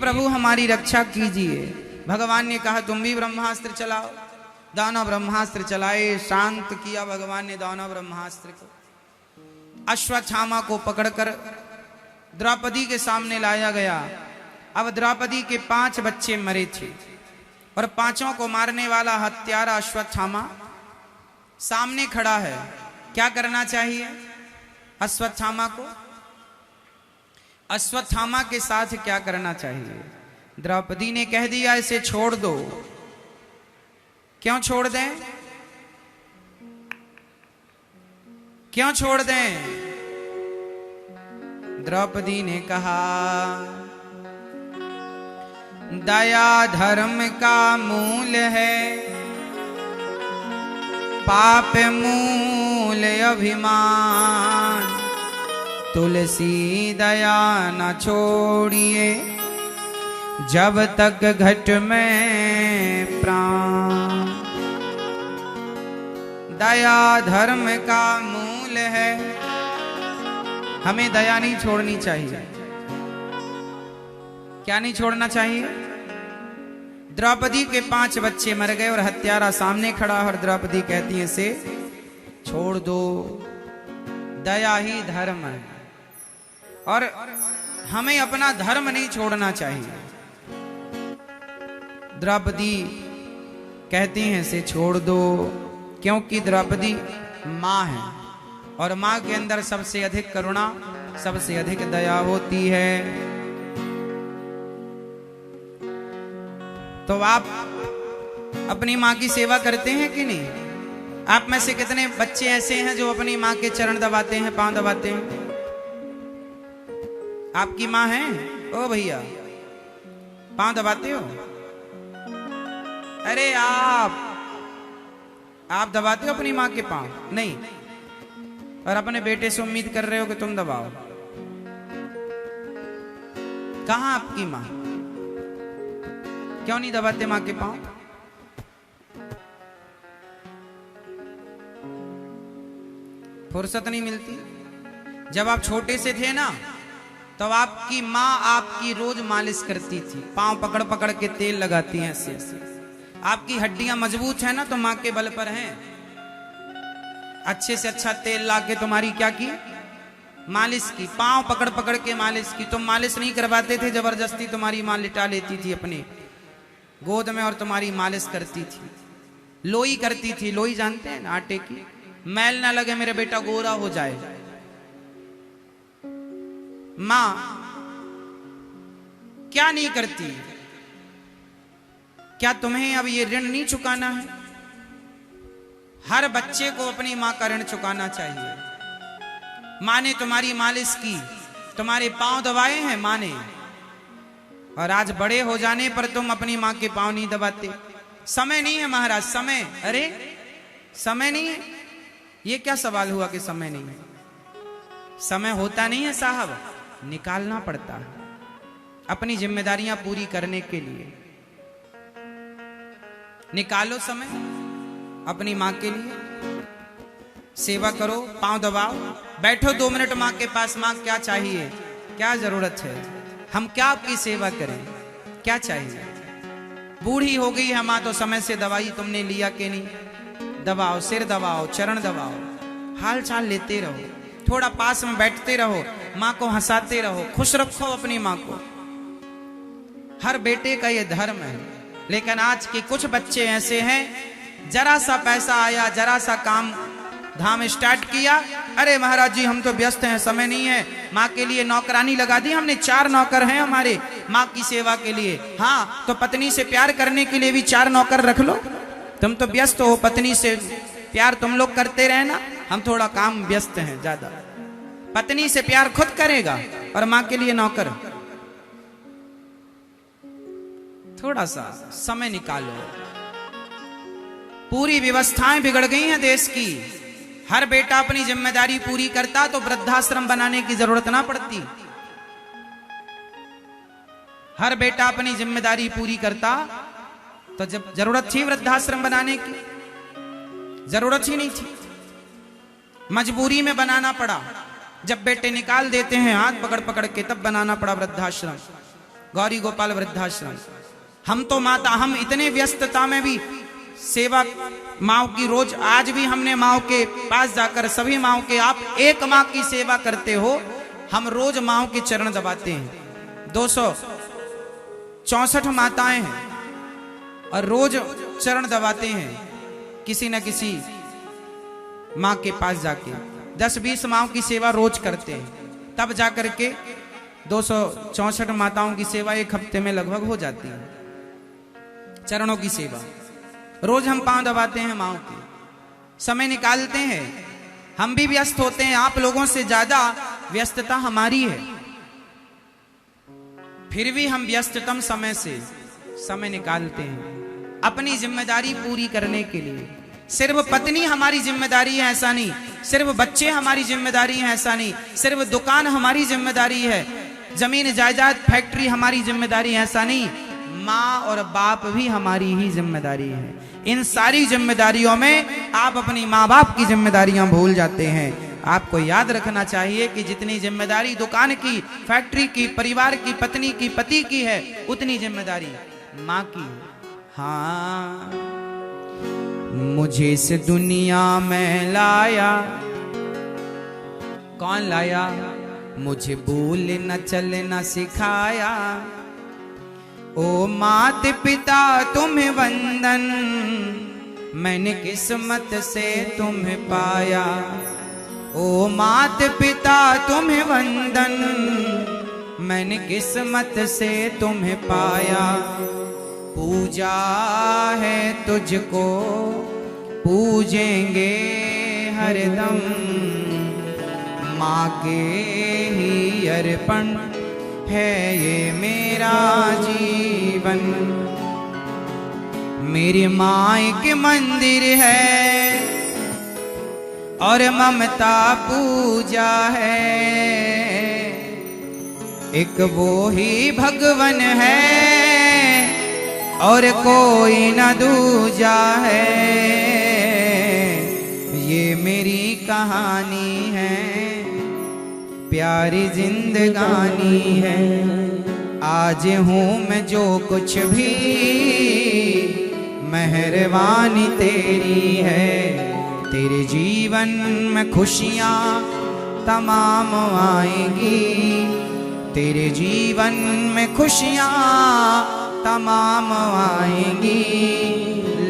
प्रभु हमारी रक्षा कीजिए। भगवान ने कहा तुम भी ब्रह्मास्त्र चलाओ। दानव ब्रह्मास्त्र चलाए, शांत किया भगवान ने दानव ब्रह्मास्त्र को। अश्वत्थामा को पकड़कर द्रौपदी के सामने लाया गया। अब द्रौपदी के 5 बच्चे मरे थे और 5 को मारने वाला हत्यारा अश्वत्थामा सामने खड़ा है। क्या करना चाहिए अश्वत्थामा को? अश्वत्थामा के साथ क्या करना चाहिए? द्रौपदी ने कह दिया इसे छोड़ दो। क्यों छोड़ दें? क्यों छोड़ दें? द्रौपदी ने कहा दया धर्म का मूल है, पाप मूल अभिमान। तुलसी दया न छोड़िए, जब तक घट में प्राण। दया धर्म का मूल है, हमें दया नहीं छोड़नी चाहिए। क्या नहीं छोड़ना चाहिए? द्रौपदी के 5 बच्चे मर गए और हत्यारा सामने खड़ा और द्रौपदी कहती है इसे छोड़ दो, दया ही धर्म है और हमें अपना धर्म नहीं छोड़ना चाहिए। द्रौपदी कहती हैं इसे छोड़ दो, क्योंकि द्रौपदी मां है और मां के अंदर सबसे अधिक करुणा, सबसे अधिक दया होती है। तो आप अपनी मां की सेवा करते हैं कि नहीं? आप में से कितने बच्चे ऐसे हैं जो अपनी मां के चरण दबाते हैं, पांव दबाते हैं? आपकी मां है? ओ भैया पांव दबाते हो? अरे आप दबाते हो अपनी मां के पांव? नहीं। और अपने बेटे से उम्मीद कर रहे हो कि तुम दबाओ? कहां आपकी मां? क्यों नहीं दबाते मां के पांव? फुर्सत नहीं मिलती? जब आप छोटे से थे ना, तो आपकी मां आपकी रोज मालिश करती थी, पांव पकड़ पकड़ के तेल लगाती हैं ऐसे ऐसे। आपकी हड्डियां मजबूत है ना, तो मां के बल पर हैं। अच्छे से अच्छा तेल लाके तुम्हारी क्या की? मालिश की, पांव पकड़ पकड़ के मालिश की। तुम मालिश नहीं करवाते थे, जबरदस्ती तुम्हारी मां लिटा लेती थी अपने गोद में और तुम्हारी मालिश करती थी। लोई करती थी, लोई जानते हैं ना, आटे की। मैल ना लगे, मेरा बेटा गोरा हो जाए। मां क्या नहीं करती? क्या तुम्हें अब ये ऋण नहीं चुकाना है? हर बच्चे को अपनी मां का ऋण चुकाना चाहिए। मां ने तुम्हारी मालिश की, तुम्हारे पांव दबाए हैं मां ने, और आज बड़े हो जाने पर तुम अपनी मां के पांव नहीं दबाते। समय नहीं है महाराज, समय। अरे समय नहीं है? ये क्या सवाल हुआ कि समय नहीं है? समय होता नहीं है साहब, निकालना पड़ता है अपनी जिम्मेदारियां पूरी करने के लिए। निकालो समय अपनी मां के लिए, सेवा करो, पांव दबाओ, बैठो 2 मिनट मां के पास। मां क्या चाहिए, क्या जरूरत है, हम क्या आपकी सेवा करें, क्या चाहिए? बूढ़ी हो गई है मां, तो समय से दवाई तुमने लिया कि नहीं? दबाओ, सिर दबाओ, चरण दबाओ, हाल चाल लेते रहो, थोड़ा पास में बैठते रहो, मां को हंसाते रहो, खुश रखो अपनी मां को। हर बेटे का ये धर्म है। लेकिन आज के कुछ बच्चे ऐसे हैं, जरा सा पैसा आया, जरा सा काम धाम स्टार्ट किया, अरे महाराज जी हम तो व्यस्त हैं, समय नहीं है। माँ के लिए नौकरानी लगा दी हमने, 4 नौकर हैं हमारे माँ की सेवा के लिए। हाँ, तो पत्नी से प्यार करने के लिए भी 4 नौकर रख लो। तुम तो व्यस्त हो, पत्नी से प्यार तुम लोग करते रहे ना, हम थोड़ा काम व्यस्त हैं ज्यादा। पत्नी से प्यार खुद करेगा और माँ के लिए नौकर। थोड़ा सा समय निकालो। पूरी व्यवस्थाएं बिगड़ गई हैं देश की। हर बेटा अपनी जिम्मेदारी पूरी करता तो वृद्धाश्रम बनाने की जरूरत ना पड़ती। हर बेटा अपनी जिम्मेदारी पूरी करता तो जब जरूरत थी वृद्धाश्रम बनाने की, जरूरत ही नहीं थी, मजबूरी में बनाना पड़ा। जब बेटे निकाल देते हैं हाथ पकड़ पकड़ के, तब बनाना पड़ा वृद्धाश्रम। गौरी गोपाल वृद्धाश्रम। हम तो माता, हम इतने व्यस्तता में भी सेवा माँ की रोज, आज भी हमने माँ के पास जाकर सभी माँ के, आप एक माँ की सेवा करते हो, हम रोज माँ के चरण दबाते हैं। 264 माताएं हैं और रोज चरण दबाते हैं किसी न किसी माँ के पास जाके। 10-20 माँ की सेवा रोज करते हैं, तब जाकर के 264 माताओं की सेवा एक हफ्ते में लगभग हो जाती है। चरणों की सेवा रोज हम पांव दबाते हैं माँ के, समय निकालते हैं। हम भी व्यस्त होते हैं, आप लोगों से ज्यादा व्यस्तता हमारी है, फिर भी हम व्यस्ततम समय से समय निकालते हैं अपनी जिम्मेदारी पूरी करने के लिए। सिर्फ पत्नी हमारी जिम्मेदारी है ऐसा नहीं, सिर्फ बच्चे हमारी जिम्मेदारी है ऐसा नहीं, सिर्फ दुकान हमारी जिम्मेदारी है, जमीन जायदाद फैक्ट्री हमारी जिम्मेदारी है ऐसा नहीं, माँ और बाप भी हमारी ही जिम्मेदारी है। इन सारी जिम्मेदारियों में आप अपनी माँ बाप की जिम्मेदारियां भूल जाते हैं। आपको याद रखना चाहिए कि जितनी जिम्मेदारी दुकान की, फैक्ट्री की, परिवार की, पत्नी की, पति की है, उतनी जिम्मेदारी माँ की है। हाँ, मुझे इस दुनिया में लाया कौन लाया, मुझे बोल न चलना सिखाया। ओ मात पिता तुम्हें वंदन, मैंने किस्मत से तुम्हें पाया। ओ मात पिता तुम्हें वंदन, मैंने किस्मत से तुम्हें पाया। पूजा है तुझको, पूजेंगे हरदम, माँ के ही अर्पण है ये मेरा जीवन। मेरी माँ एक मंदिर है और ममता पूजा है, एक वो ही भगवन है और कोई न दूजा है। ये मेरी कहानी है, प्यारी जिंदगानी है। आज हूँ मैं जो कुछ भी, मेहरबानी तेरी है। तेरे जीवन में खुशियाँ तमाम आएंगी, तेरे जीवन में खुशियाँ तमाम आएंगी।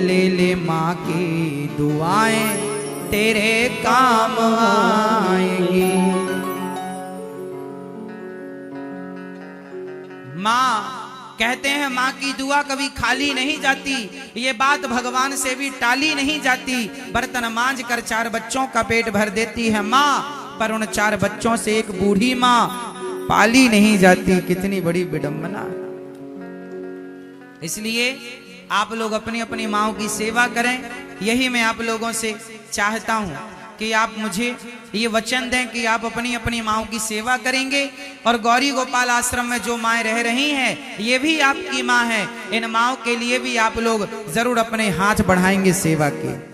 ले ले माँ की दुआएं, तेरे काम आएंगी। माँ कहते हैं, माँ की दुआ कभी खाली नहीं जाती, ये बात भगवान से भी टाली नहीं जाती। बर्तन मांझ कर 4 बच्चों का पेट भर देती है माँ, पर उन 4 बच्चों से एक बूढ़ी माँ पाली नहीं जाती। कितनी बड़ी विडंबना। इसलिए आप लोग अपनी अपनी माँओं की सेवा करें। यही मैं आप लोगों से चाहता हूँ कि आप मुझे ये वचन दें कि आप अपनी अपनी माँओं की सेवा करेंगे। और गौरी गोपाल आश्रम में जो माएँ रह रही हैं, ये भी आपकी माँ है। इन माँओं के लिए भी आप लोग जरूर अपने हाथ बढ़ाएंगे सेवा के।